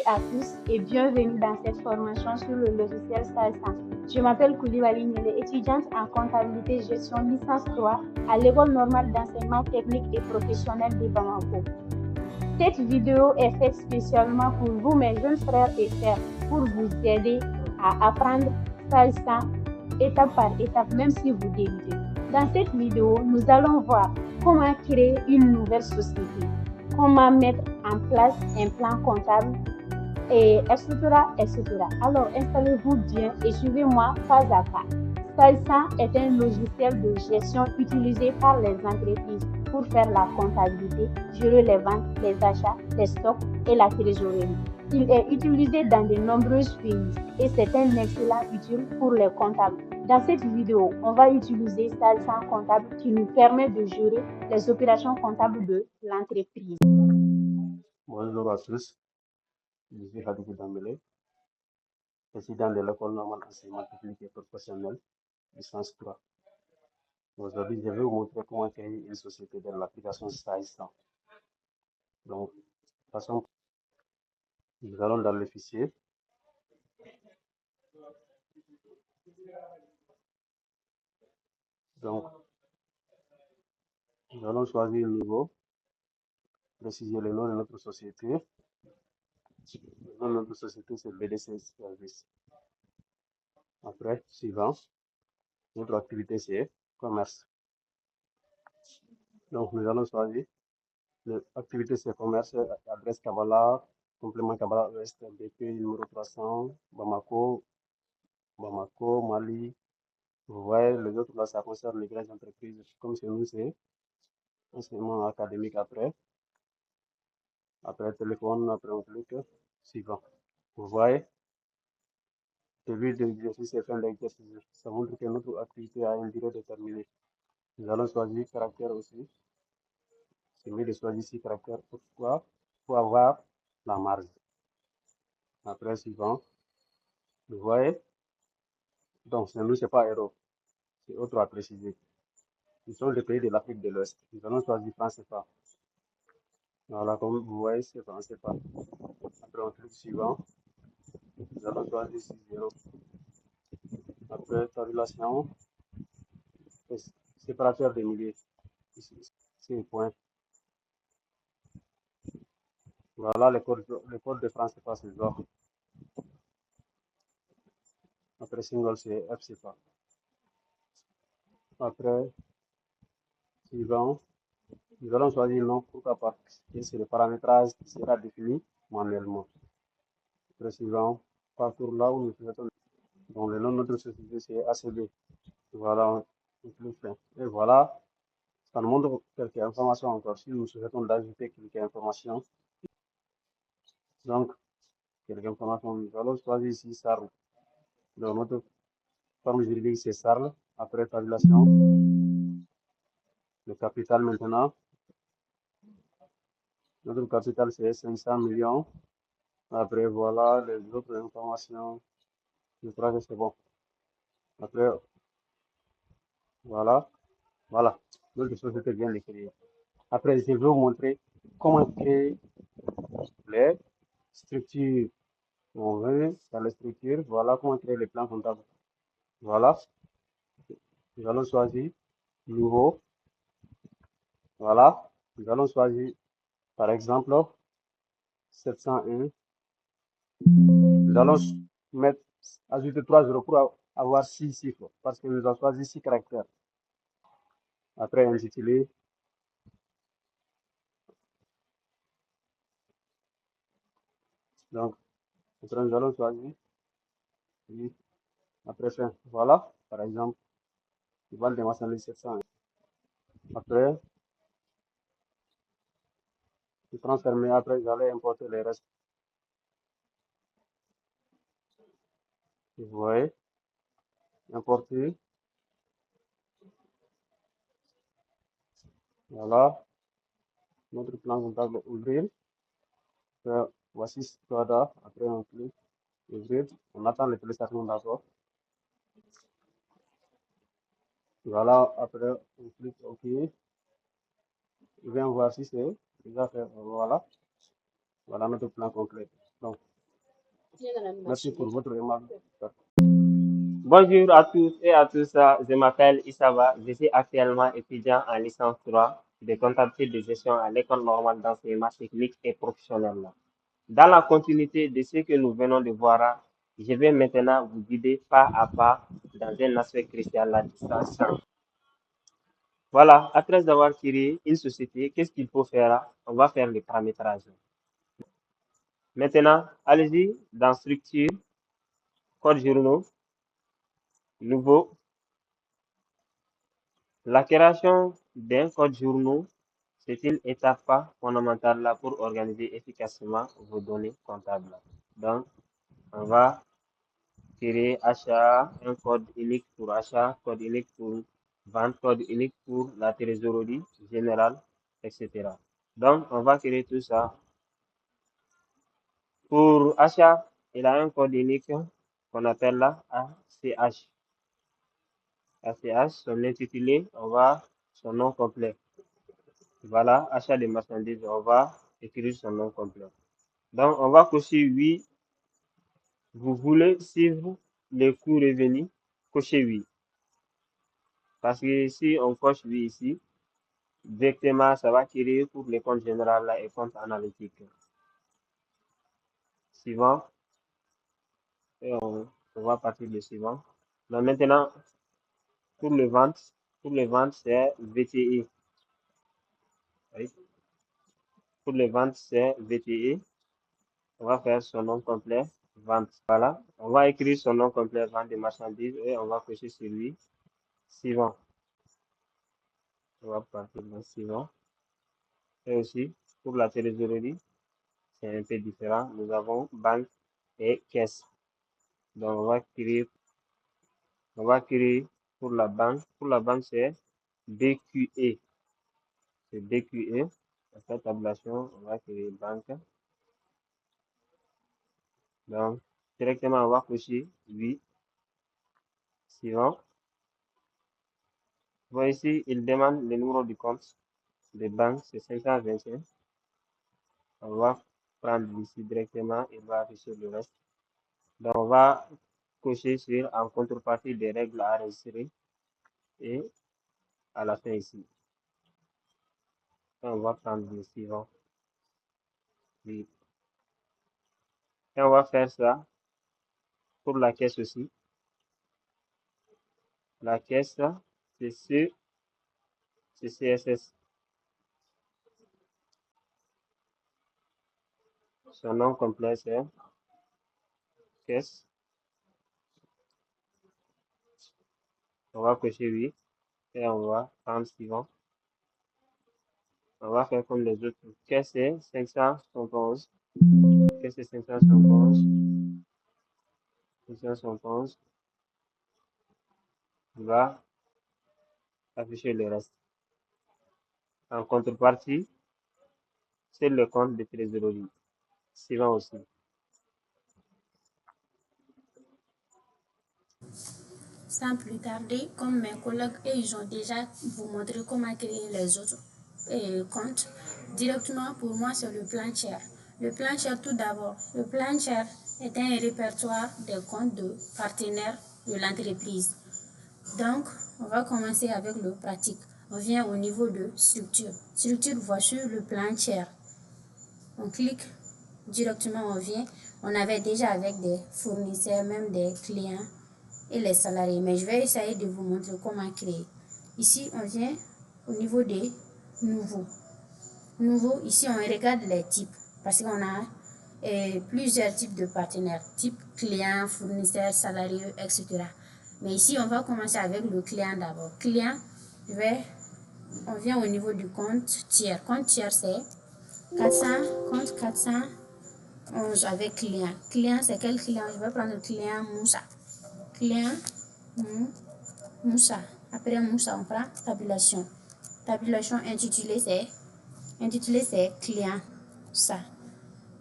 à tous et bienvenue dans cette formation sur le logiciel Salsa. Je m'appelle Koulibaly Niele, étudiante en comptabilité gestion licence 3 à l'école normale d'enseignement technique et professionnel de Bamako. Cette vidéo est faite spécialement pour vous, mes jeunes frères et sœurs, pour vous aider à apprendre Salsa étape par étape, même si vous débutez. Dans cette vidéo, nous allons voir comment créer une nouvelle société, comment mettre en place un plan comptable, et etc., etc. Alors, installez-vous bien et suivez-moi pas à pas. Salsa est un logiciel de gestion utilisé par les entreprises pour faire la comptabilité, gérer les ventes, les achats, les stocks et la trésorerie. Il est utilisé dans de nombreux pays et c'est un excellent outil pour les comptables. Dans cette vidéo, on va utiliser Salsa comptable qui nous permet de gérer les opérations comptables de l'entreprise. Bonjour à tous, je suis Hadou Dambélé, président de l'école normale d'enseignement technique et professionnel, licence 3. Aujourd'hui, je vais vous montrer comment créer une société dans l'application Salsa. Donc, de toute façon, nous allons dans le fichier. Donc, nous allons choisir le niveau, préciser le nom de notre société. Le nom de notre société, c'est BDC Service. Après, suivant, notre activité, c'est commerce. Donc, nous allons choisir l'activité, c'est commerce, adresse Kabbalah, complément Kabbalah Ouest, BP numéro 300, Bamako, Mali. Vous voyez, les autres là, ça concerne les grandes entreprises. Comme chez nous, c'est enseignement académique après. Après téléphone, après on clique suivant. Vous voyez, début de l'exercice et fin d'exercice. Ça montre que notre activité a une durée déterminée. Nous allons choisir caractère aussi. C'est mieux de choisir ici caractère. Pourquoi? Pour avoir la marge. Après suivant. Vous voyez? Donc, chez nous, ce n'est pas euro. C'est autre à préciser. Nous sommes des pays de l'Afrique de l'Ouest. Nous allons choisir franc CFA. Voilà, comme vous voyez, c'est franc CFA. Après, on clique suivant. Nous allons choisir 6-0. Après, tabulation, séparateur des milliers. C'est un point. Voilà, le code de France CFA, c'est genre. Après, single, c'est FCFA. Après, suivant, nous allons choisir le nom. Pourquoi pas? C'est le paramétrage qui sera défini manuellement. Après, suivant, parcours là où nous souhaitons. Donc, le nom de notre société, c'est ACB. Voilà, et voilà, ça nous montre quelques informations encore. Si nous souhaitons d'ajouter quelques informations, donc, quelques informations, nous allons choisir ici SARL. Donc, notre forme juridique, c'est SARL. Après, tabulation, le capital maintenant. Notre capital, c'est 500 millions. Après, voilà, les autres informations. Je crois que c'est bon. Après, voilà. Notre société vient de créer. Après, je vais vous montrer comment créer les structures. On veut dans les structures. Voilà comment créer les plans comptables. Voilà. Nous allons choisir nouveau. Voilà. Nous allons choisir, par exemple, 701. Nous allons ajouter 3 euros pour avoir 6 chiffres parce que nous avons choisi 6 caractères. Après, intitulé. Donc, après, nous allons choisir. Après, fin. Voilà. Par exemple, je vais le démarrer 701. Après, je transformer. Après, j'allais importer les restes. Vous voyez, importer. Voilà. Notre plan comptable ouvrir. Après, voici Spada. Après, on clique ouvrir. On attend le téléchargement d'abord. Voilà. Après, on clique OK. Je viens voir si c'est déjà fait. Voilà. Voilà notre plan complet. Donc, Merci pour votre remarque. Bonjour à tous et à tous, je m'appelle Issaba, je suis actuellement étudiant en licence 3 de comptabilité de gestion à l'école normale d'enseignement technique et professionnel. Dans la continuité de ce que nous venons de voir, je vais maintenant vous guider pas à pas dans un aspect crucial, la distance. Voilà, après avoir créé une société, qu'est-ce qu'il faut faire? On va faire le paramétrage. Maintenant, allez-y dans structure, code journaux, nouveau. La création d'un code journaux, c'est une étape fondamentale là pour organiser efficacement vos données comptables. Donc, on va créer achat, un code unique pour achat, code unique pour vente, code unique pour la trésorerie générale, etc. Donc, on va créer tout ça. Pour achat, il a un code unique qu'on appelle là ACH. ACH, son intitulé, on va son nom complet. Voilà, achat de marchandises, on va écrire son nom complet. Donc, on va cocher oui. Vous voulez suivre les coûts revenus, cochez oui. Parce que si on coche oui ici, directement, ça va créer pour les comptes généraux là, et comptes analytiques. Suivant, et on va partir de suivant. Donc maintenant, pour les ventes, c'est VTE. Oui. Pour les ventes, c'est VTE. On va faire son nom complet, vente. Voilà. On va écrire son nom complet, vente de marchandises, et on va cocher sur lui. Suivant. On va partir de suivant. Et aussi, pour la trésorerie, c'est un peu différent. Nous avons banque et caisse. Donc, on va créer pour la banque. Pour la banque, c'est BQE. C'est BQE. Après tabulation, on va créer banque. Donc, directement, on va cocher oui. Suivant. Voici ici, il demande le numéro du compte de banque, c'est 521. On va prendre ici directement, il va afficher le reste. Donc, on va cocher sur en contrepartie des règles à enregistrer et à la fin ici. Et on va prendre le suivant. Oui. Et on va faire ça pour la caisse aussi. La caisse, c'est CSS. Son nom complet, c'est caisse. On va cocher oui. Et on va prendre suivant. On va faire comme les autres. Caisse, c'est 571. Caisse, c'est 571. 571. On va afficher le reste. En contrepartie, c'est le compte de trésorerie. Suivant aussi. Sans plus tarder, comme mes collègues et ils ont déjà vous montré comment créer les autres comptes, directement pour moi c'est le plan tiers. Le plan tiers tout d'abord. Le plan tiers est un répertoire des comptes de partenaires de l'entreprise. Donc, on va commencer avec le pratique. On vient au niveau de structure. Structure, voici le plan tiers. On clique directement, on vient. On avait déjà avec des fournisseurs, même des clients et les salariés. Mais je vais essayer de vous montrer comment créer. Ici, on vient au niveau des nouveaux. Nouveau, ici, on regarde les types parce qu'on a plusieurs types de partenaires, type client, fournisseur, salarié, etc. Mais ici, on va commencer avec le client d'abord. Client, on vient au niveau du compte tiers. Compte tiers, c'est 400, compte 411 avec client. Client, c'est quel client? Je vais prendre le client Moussa. Client Moussa. Après Moussa, on prend tabulation. Tabulation intitulée, c'est client. Ça.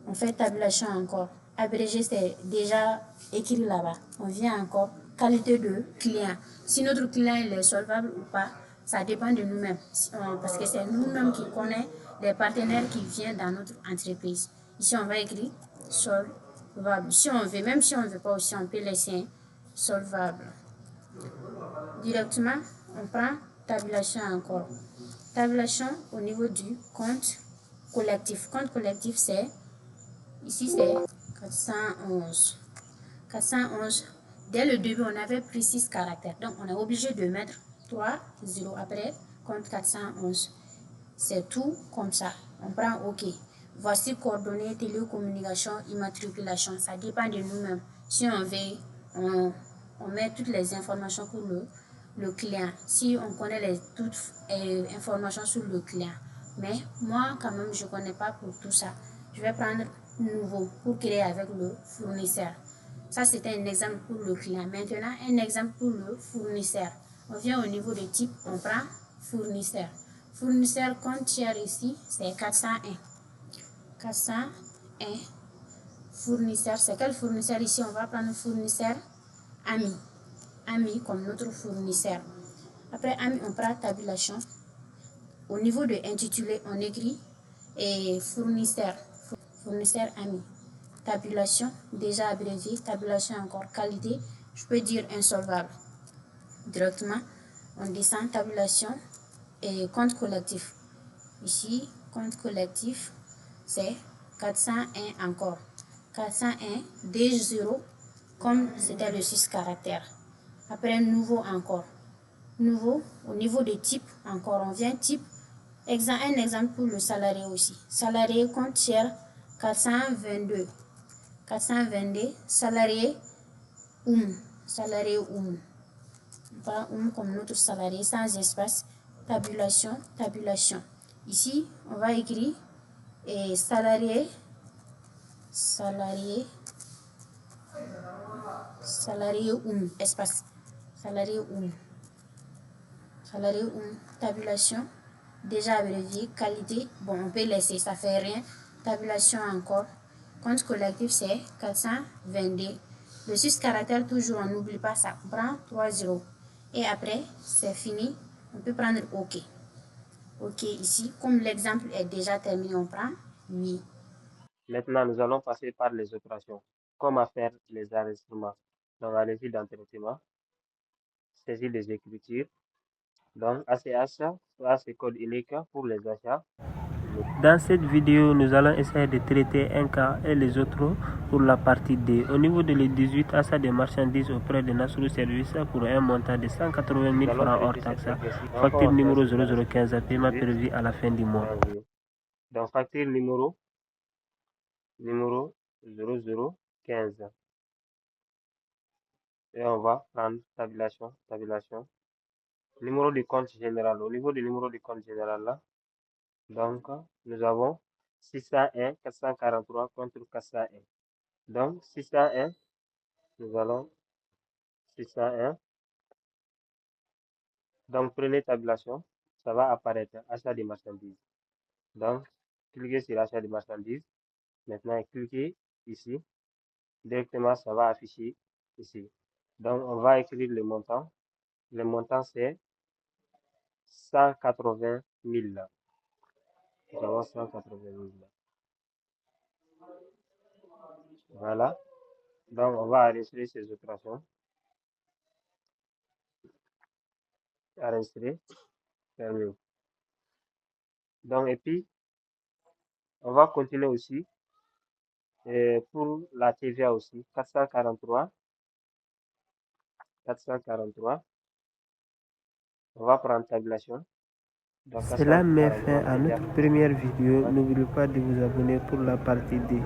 On fait tabulation encore. Abrégé, c'est déjà écrit là-bas. On vient encore. Qualité de client. Si notre client il est solvable ou pas, ça dépend de nous-mêmes. Parce que c'est nous-mêmes qui connaissons les partenaires qui viennent dans notre entreprise. Ici, on va écrire solvable. solvable. Si on veut, même si on ne veut pas aussi, on peut laisser solvable. Directement, on prend tabulation encore. Tabulation au niveau du compte collectif. Compte collectif, c'est, ici c'est 411. 411. Dès le début, on avait pris 6 caractères. Donc, on est obligé de mettre 3 0 après compte 411. C'est tout comme ça. On prend OK. Voici coordonnées, télécommunication, immatriculation. Ça dépend de nous-mêmes. Si on veut, on met toutes les informations pour le client. Si on connaît toutes les informations sur le client. Mais moi, quand même, je ne connais pas pour tout ça. Je vais prendre nouveau pour créer avec le fournisseur. Ça, c'était un exemple pour le client. Maintenant, un exemple pour le fournisseur. On vient au niveau de type, on prend fournisseur. Fournisseur compte tiers ici, c'est 401. 401. Fournisseur, c'est quel fournisseur ici? On va prendre fournisseur ami. Ami comme notre fournisseur. Après ami, on prend tabulation. Au niveau de intitulé, on écrit et fournisseur. Fournisseur ami. Tabulation, déjà abrévié. Tabulation encore. Qualité, je peux dire insolvable. Directement, on descend tabulation et compte collectif. Ici, compte collectif, c'est 401 encore. 401, D0, comme c'était le 6 caractères. Après, nouveau encore. Nouveau, au niveau des types, encore, on vient type. Un exemple pour le salarié aussi. Salarié compte tiers 422. 422, salarié Salarié Pas comme notre salarié sans espace. Tabulation, tabulation. Ici, on va écrire et salarié, espace. Salarié tabulation, déjà abrévié, qualité, bon, on peut laisser, ça fait rien. Tabulation encore. Compte collectif, c'est 422. Le 6 caractères, toujours, on n'oublie pas ça. On prend 3 0. Et après, c'est fini. On peut prendre OK. OK ici. Comme l'exemple est déjà terminé, on prend oui. Maintenant, nous allons passer par les opérations. Comment faire les enregistrements? Donc, allez-y dans traitement. Saisir les écritures. Donc, ACH, soit c'est code unique pour les achats. Dans cette vidéo, nous allons essayer de traiter un cas et les autres pour la partie D. Au niveau de l'E18, achat des marchandises auprès de Nasrou Service pour un montant de 180 000 francs hors taxe. Facture numéro 0015, paiement prévu à la fin du mois. Donc, facture numéro 0015. Et on va prendre tabulation. Numéro de compte général. Au niveau du numéro de compte général là, donc nous avons 601 443 contre 401. Donc 601, nous allons 601. Donc prenez tabulation, ça va apparaître achat des marchandises. Donc cliquez sur achat des marchandises. Maintenant cliquez ici. Directement ça va afficher ici. Donc on va écrire le montant. Le montant c'est 180 000. Nous avons 180 000. Voilà. Donc, on va enregistrer ces opérations. Enregistrer. Terminé. Donc, et puis, on va continuer aussi. Et pour la TVA aussi, 443. On va prendre tabulation. Cela met fin à notre première vidéo. N'oubliez pas de vous abonner pour la partie D.